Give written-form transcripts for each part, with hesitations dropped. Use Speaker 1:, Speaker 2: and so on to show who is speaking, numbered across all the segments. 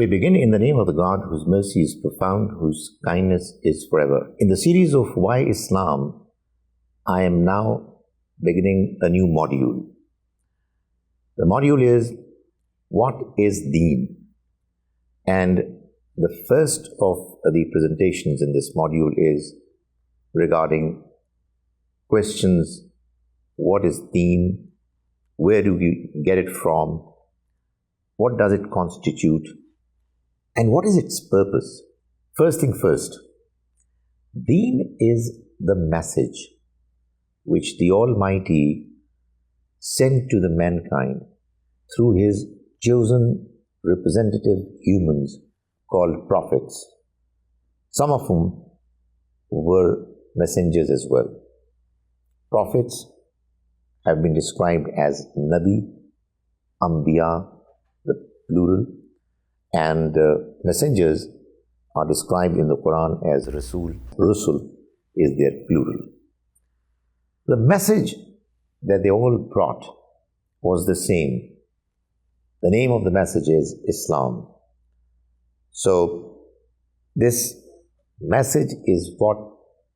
Speaker 1: We begin in the name of the God whose mercy is profound, whose kindness is forever. In the series of Why Islam, I am now beginning a new module. The module is, what is Deen? And the first of the presentations in this module is regarding questions: what is Deen? Where do we get it from? What does it constitute? And what is its purpose? First thing first, Deen is the message which the Almighty sent to the mankind through His chosen representative humans called prophets, some of whom were messengers as well. Prophets have been described as Nabi, Anbiya, the plural, and messengers are described in the Quran as Rasul. Rusul is their plural. The message that they all brought was the same. The name of the message is Islam. So this message is what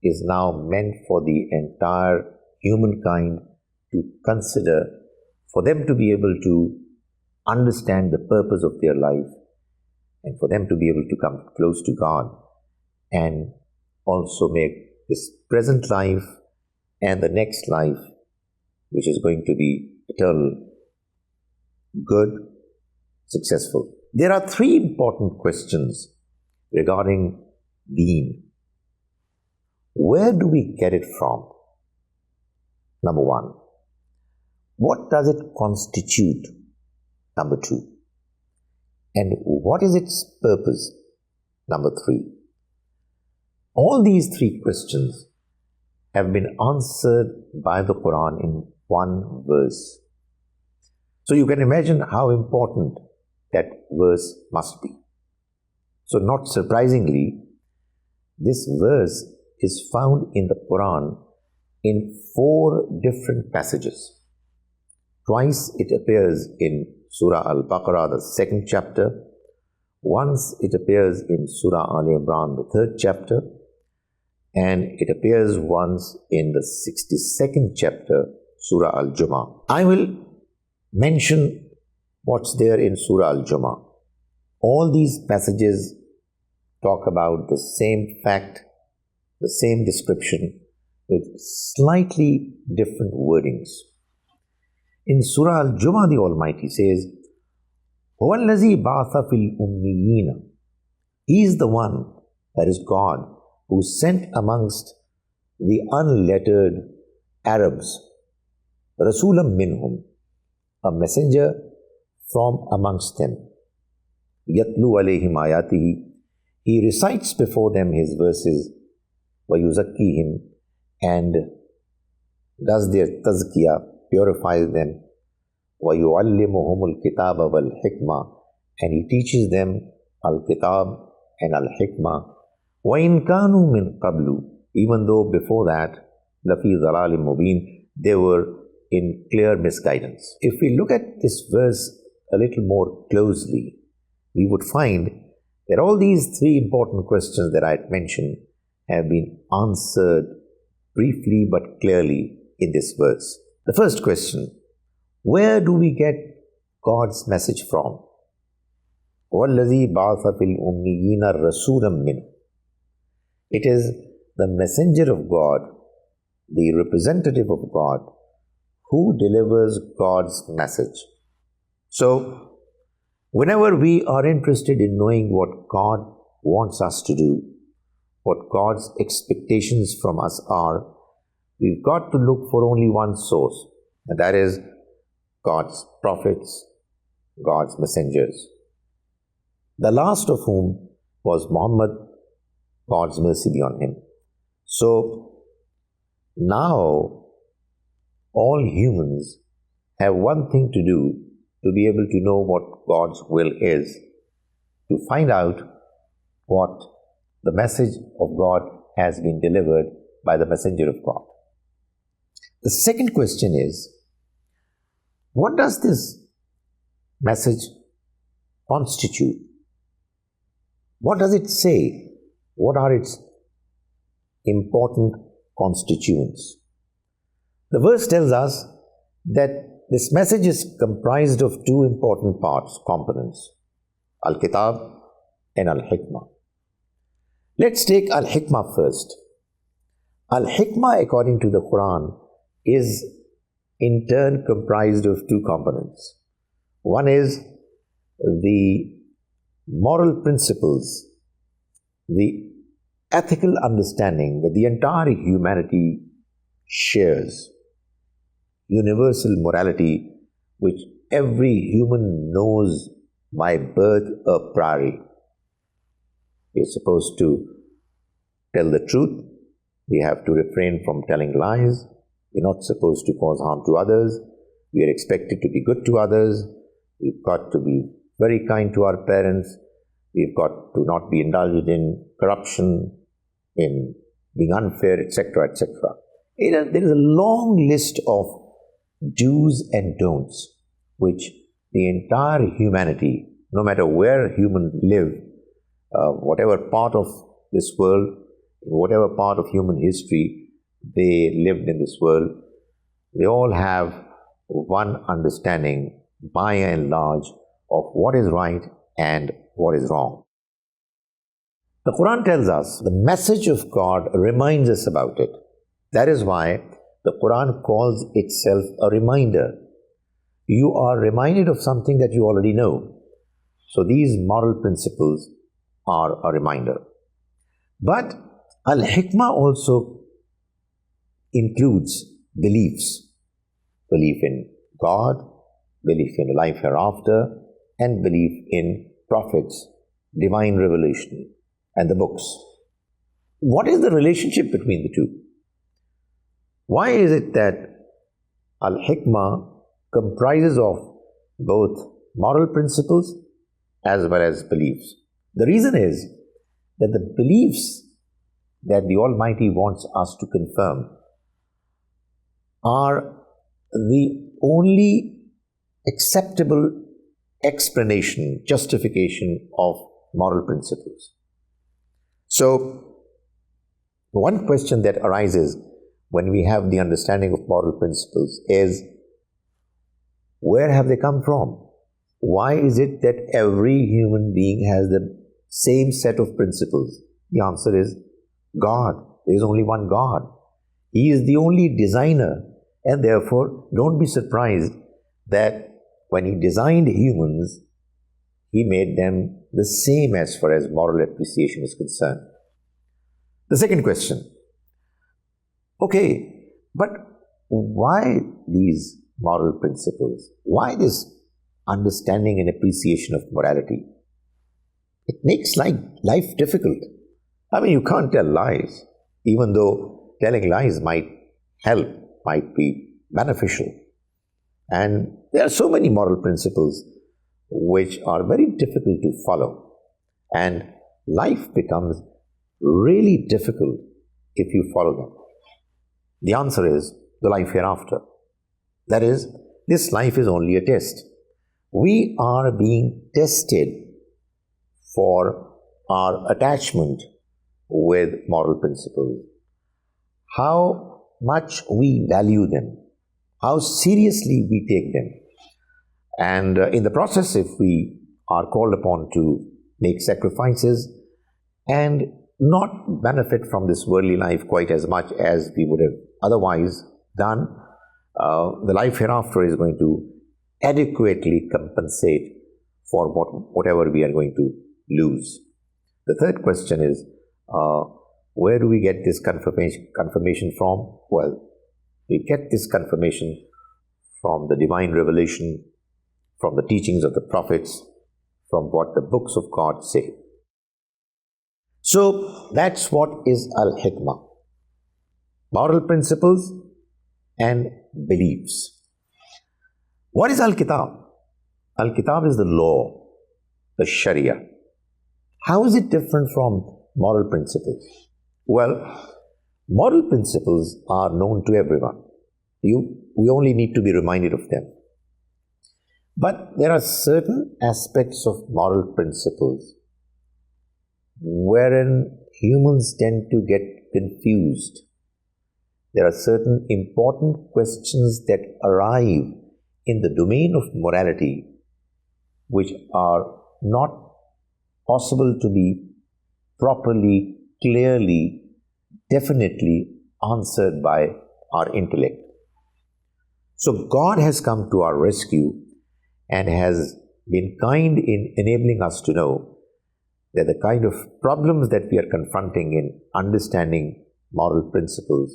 Speaker 1: is now meant for the entire humankind to consider, for them to be able to understand the purpose of their life, and for them to be able to come close to God and also make this present life and the next life, which is going to be eternal, good, successful. There are three important questions regarding Deen. Where do we get it from? Number one, what does it constitute? Number two, and what is its purpose? Number three. All these three questions have been answered by the Quran in one verse. So you can imagine how important that verse must be. So not surprisingly, this verse is found in the Quran in 4 different passages. Twice it appears in Surah Al-Baqarah, the 2nd chapter. Once it appears in Surah Al-Imran, the 3rd chapter. And it appears once in the 62nd chapter, Surah Al-Jumu'ah. I will mention what's there in Surah Al-Jumu'ah. All these passages talk about the same fact, the same description, with slightly different wordings. In Surah Al-Jumu'ah, the Almighty says, هُوَ الَّذِي بَعَثَ فِي الْأُمِّيِّينَ. He is the one, that is God, who sent amongst the unlettered Arabs, رَسُولًا مِّنْهُمْ, a messenger from amongst them. يَتْلُو عَلَيْهِمْ آيَاتِهِ. He recites before them His verses, وَيُزَكِّيهِمْ, and does their tazkiyah, purifies them, وَيُعَلِّمُهُمُ الْكِتَابَ وَالْحِكْمَةِ, and He teaches them Al-Kitab and Al-Hikmah. وَإِنْ كَانُوا مِنْ قَبْلُ, even though before that, لَفِي ضَلَالٍ مُبِينٍ, they were in clear misguidance. If we look at this verse a little more closely, we would find that all these three important questions that I had mentioned have been answered briefly but clearly in this verse. The first question, where do we get God's message from? وَالَّذِي بَعَثَ فِي الْأُمِّيِّينَ رَسُولًا مِّنْهُ. It is the messenger of God, the representative of God, who delivers God's message. So, whenever we are interested in knowing what God wants us to do, what God's expectations from us are, we've got to look for only one source, and that is God's prophets, God's messengers. The last of whom was Muhammad, God's mercy be on him. So, now all humans have one thing to do to be able to know what God's will is, to find out what the message of God has been delivered by the messenger of God. The second question is, what does this message constitute? What does it say? What are its important constituents? The verse tells us that this message is comprised of two important parts, components, Al-Kitab and Al-Hikmah. Let's take Al-Hikmah first. Al-Hikmah, according to the Quran, is in turn comprised of two components. One is the moral principles, the ethical understanding that the entire humanity shares, universal morality which every human knows by birth a priori. We are supposed to tell the truth. We have to refrain from telling lies. We're not supposed to cause harm to others. We are expected to be good to others. We've got to be very kind to our parents. We've got to not be indulged in corruption, in being unfair, etc., etc. There is a long list of do's and don'ts which the entire humanity, no matter where humans live, whatever part of this world, whatever part of human history they lived in this world, they all have one understanding, by and large, of what is right and what is wrong. The Quran tells us the message of God reminds us about it. That is why the Quran calls itself a reminder. You are reminded of something that you already know. So these moral principles are a reminder. But Al-Hikmah also includes beliefs. Belief in God, belief in life hereafter, and belief in prophets, divine revelation, and the books. What is the relationship between the two? Why is it that Al-Hikmah comprises of both moral principles as well as beliefs? The reason is that the beliefs that the Almighty wants us to confirm are the only acceptable explanation, justification of moral principles. So, one question that arises when we have the understanding of moral principles is, where have they come from? Why is it that every human being has the same set of principles? The answer is God. There is only one God. He is the only designer, and therefore don't be surprised that when He designed humans, He made them the same as far as moral appreciation is concerned. The second question, okay, but why these moral principles? Why this understanding and appreciation of morality? It makes life difficult. I mean, you can't tell lies, even though telling lies might help, might be beneficial. And there are so many moral principles which are very difficult to follow. And life becomes really difficult if you follow them. The answer is the life hereafter. That is, this life is only a test. We are being tested for our attachment with moral principles. How much we value them, how seriously we take them. And in the process, if we are called upon to make sacrifices and not benefit from this worldly life quite as much as we would have otherwise done, the life hereafter is going to adequately compensate for whatever we are going to lose. The third question is, where do we get this confirmation from? Well, we get this confirmation from the divine revelation, from the teachings of the prophets, from what the books of God say. So that's what is Al-Hikmah. Moral principles and beliefs. What is Al-Kitab? Al-Kitab is the law, the Sharia. How is it different from moral principles? Well, moral principles are known to everyone. We only need to be reminded of them. But there are certain aspects of moral principles wherein humans tend to get confused. There are certain important questions that arrive in the domain of morality which are not possible to be properly, clearly, definitely answered by our intellect. So God has come to our rescue and has been kind in enabling us to know that the kind of problems that we are confronting in understanding moral principles,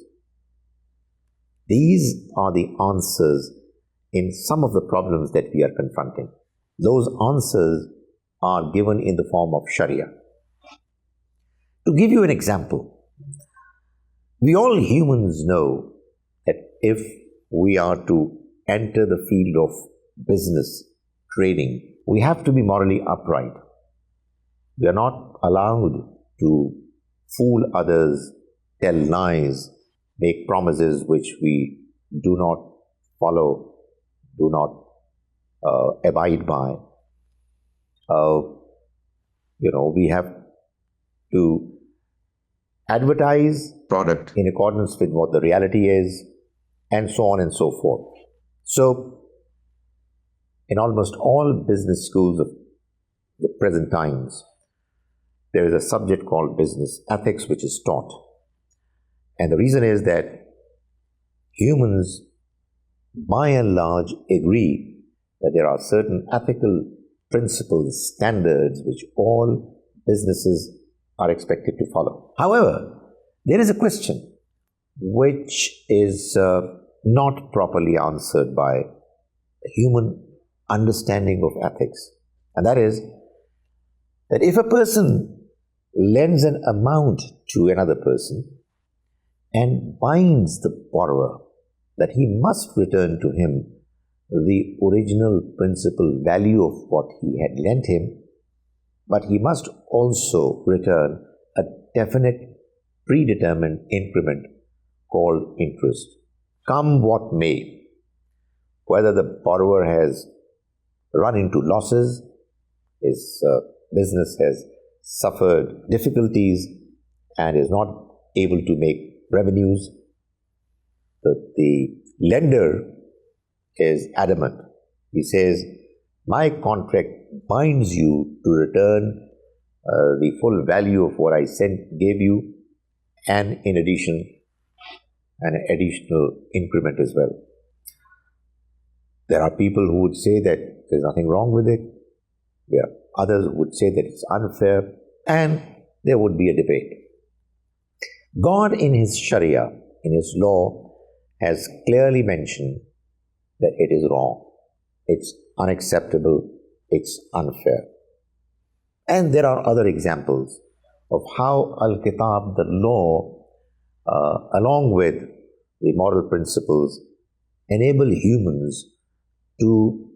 Speaker 1: these are the answers in some of the problems that we are confronting. Those answers are given in the form of Sharia. To give you an example, we all humans know that if we are to enter the field of business, trading, we have to be morally upright. We are not allowed to fool others, tell lies, make promises which we do not follow, do not abide by. We have to advertise product in accordance with what the reality is, and so on and so forth. So, in almost all business schools of the present times, there is a subject called business ethics which is taught. And the reason is that humans, by and large, agree that there are certain ethical principles, standards, which all businesses are expected to follow. However, there is a question which is not properly answered by human understanding of ethics. And that is that if a person lends an amount to another person and binds the borrower that he must return to him the original principal value of what he had lent him, but he must also return a definite predetermined increment called interest, come what may. Whether the borrower has run into losses, his business has suffered difficulties and is not able to make revenues, the lender is adamant. He says, my contract binds you to return the full value of what I gave you, and in addition, an additional increment as well. There are people who would say that there's nothing wrong with it. There are others who would say that it's unfair, and there would be a debate. God in His Sharia, in His law, has clearly mentioned that it is wrong, it's unacceptable, it's unfair. And there are other examples of how Al-Kitab, the law, along with the moral principles, enable humans to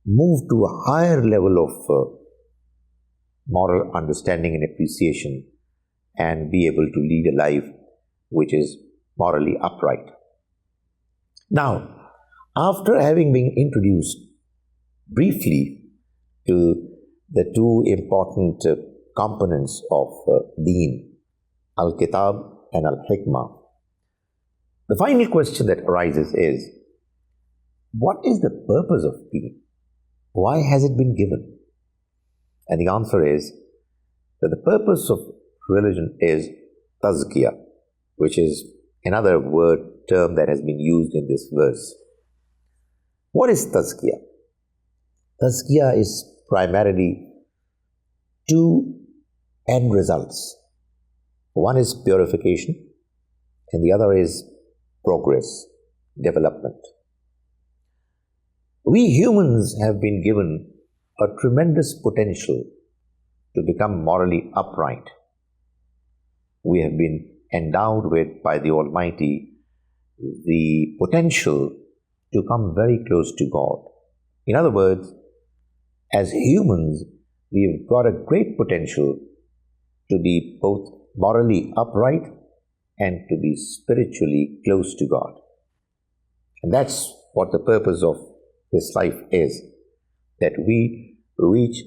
Speaker 1: move to a higher level of moral understanding and appreciation and be able to lead a life which is morally upright. Now, after having been introduced briefly to the two important components of Deen, Al-Kitab and Al-Hikmah, the final question that arises is, what is the purpose of Deen? Why has it been given? And the answer is that the purpose of religion is tazkiyah, which is another term that has been used in this verse. What is tazkiyah? Tazkiyah is primarily two end results. One is purification and the other is progress, development. We humans have been given a tremendous potential to become morally upright. We have been endowed with, by the Almighty, the potential to come very close to God. In other words, as humans, we've got a great potential to be both morally upright and to be spiritually close to God. And that's what the purpose of this life is, that we reach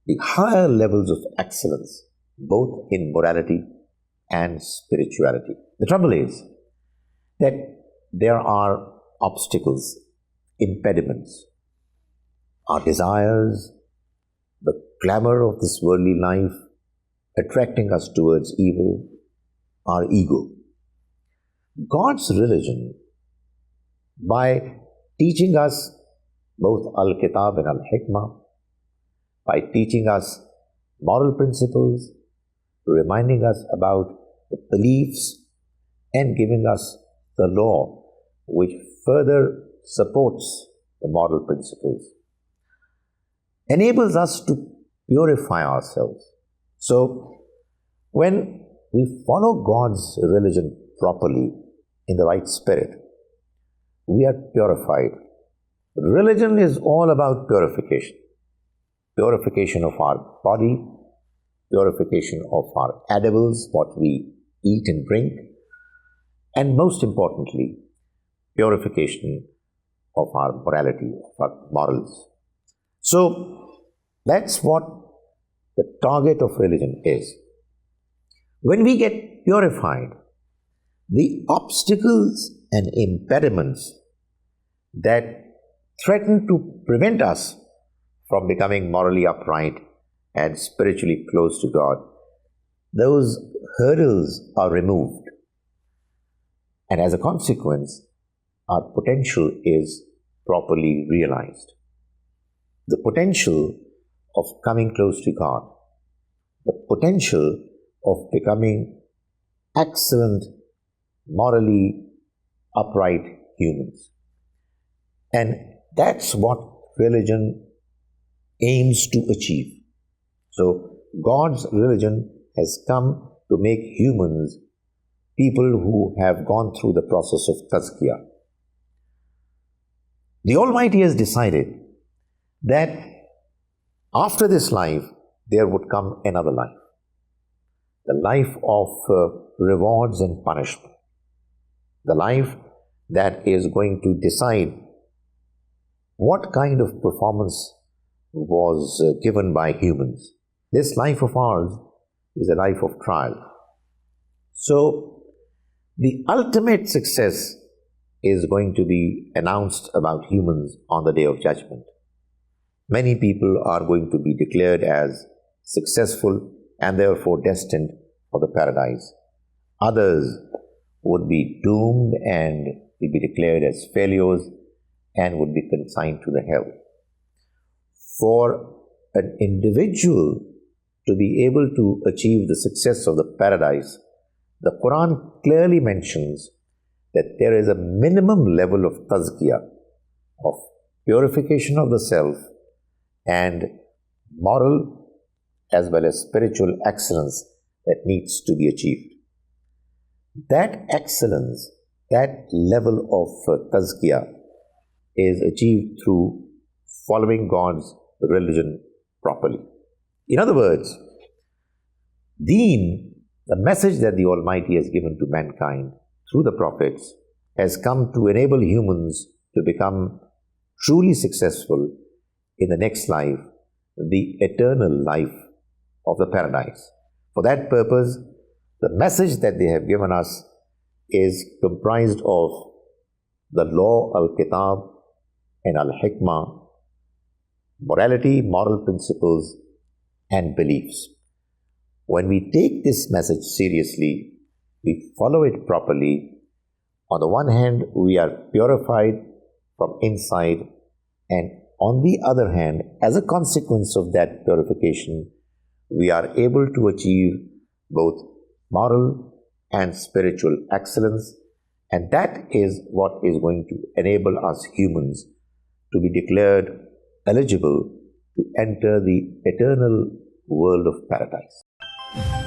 Speaker 1: the higher levels of excellence, both in morality and spirituality. The trouble is that there are obstacles, impediments, our desires, the glamour of this worldly life attracting us towards evil, our ego. God's religion, by teaching us both Al-Kitab and Al-Hikmah, by teaching us moral principles, reminding us about the beliefs, and giving us the law which further supports the moral principles, enables us to purify ourselves. So, when we follow God's religion properly in the right spirit, we are purified. Religion is all about purification. Purification of our body, purification of our edibles, what we eat and drink, and most importantly, purification of our morality, of our morals. So, that's what the target of religion is. When we get purified, the obstacles and impediments that threaten to prevent us from becoming morally upright and spiritually close to God, those hurdles are removed. And as a consequence, our potential is properly realized. The potential of coming close to God, the potential of becoming excellent, morally upright humans. And that's what religion aims to achieve. So, God's religion has come to make humans people who have gone through the process of tazkiyah. The Almighty has decided that after this life, there would come another life. The life of rewards and punishment. The life that is going to decide what kind of performance was given by humans. This life of ours is a life of trial. So, the ultimate success is going to be announced about humans on the Day of Judgment. Many people are going to be declared as successful and therefore destined for the paradise. Others would be doomed and will be declared as failures and would be consigned to the hell. For an individual to be able to achieve the success of the paradise, the Quran clearly mentions that there is a minimum level of tazkiyah, of purification of the self and moral as well as spiritual excellence that needs to be achieved. That excellence, that level of tazkiyah is achieved through following God's religion properly. In other words, Deen, the message that the Almighty has given to mankind through the prophets, has come to enable humans to become truly successful in the next life, the eternal life of the paradise. For that purpose, the message that they have given us is comprised of the law, Al-Kitab and Al-Hikmah, morality, moral principles, and beliefs. When we take this message seriously, we follow it properly. On the one hand, we are purified from inside, and on the other hand, as a consequence of that purification, we are able to achieve both moral and spiritual excellence, and that is what is going to enable us humans to be declared eligible to enter the eternal world of paradise.